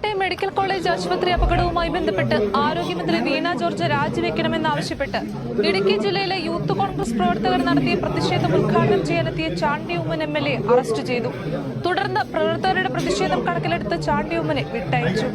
Kottayam medical college ആശുപത്രി അപകടവുമായി ബന്ധപ്പെട്ട് ആരോഗ്യമന്ത്രി വീണ ജോർജ് രാജിവെക്കണമെന്നാവശ്യപ്പെട്ട് ഇടുക്കി ജില്ലയിലെ യൂത്ത് കോൺഗ്രസ് പ്രവർത്തകർ നടത്തിയ പ്രതിഷേധം ഉദ്ഘാടനം ചെയ്യാനെത്തിയ ചാണ്ടി ഉമ്മൻ MLA അറസ്റ്റ് ചെയ്തു. തുടർന്ന് പ്രവർത്തകരുടെ പ്രതിഷേധം കണക്കിലെടുത്ത് ചാണ്ടി ഉമ്മനെ വിട്ടയച്ചു.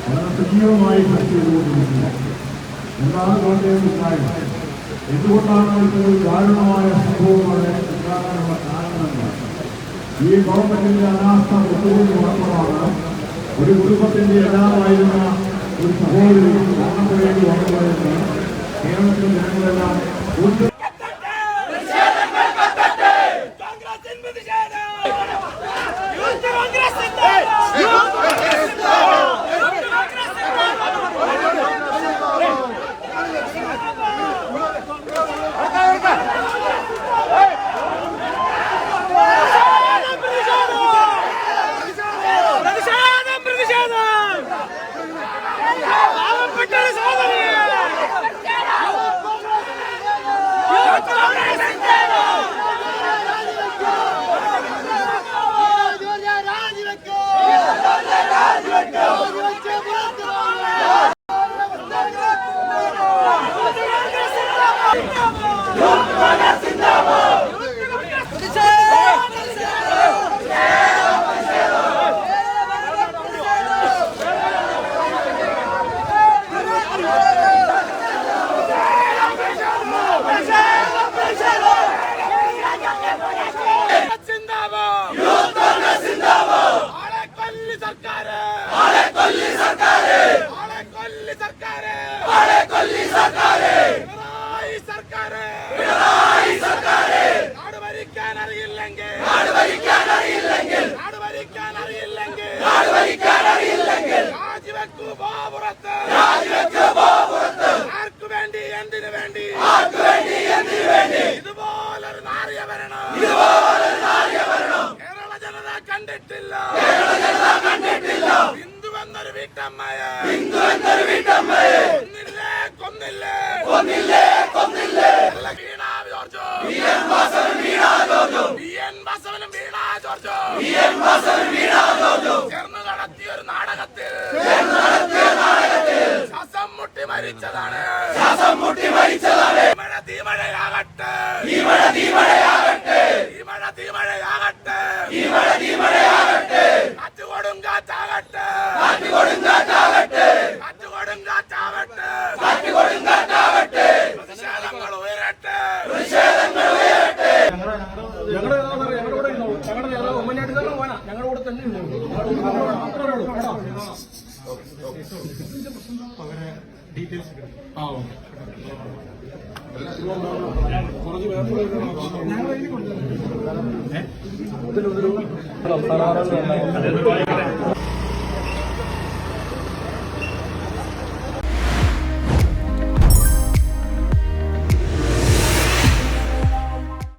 വളരെ സജീവമായി ചർച്ച ചെയ്തുകൊണ്ടിരിക്കുന്നത് എന്താണ് കോട്ടയം ഉണ്ടായത്, എന്തുകൊണ്ടാണ് ഇതൊരു ദാരുണമായ സംഭവമാണ് ഉണ്ടാകാനുള്ള കാരണമെന്ന് ഈ ഗവൺമെന്റിന്റെ അനാസ്ഥ ഒത്തുകൊണ്ട് മാത്രമാണ് ഒരു കുടുംബത്തിന്റെ എല്ലാമായിരുന്ന ഒരു സഹോദരി മരണത്തിലേക്ക് വന്നുപോയെന്ന് കേരളത്തിൽ ജനങ്ങളെല്ലാം കുറച്ച്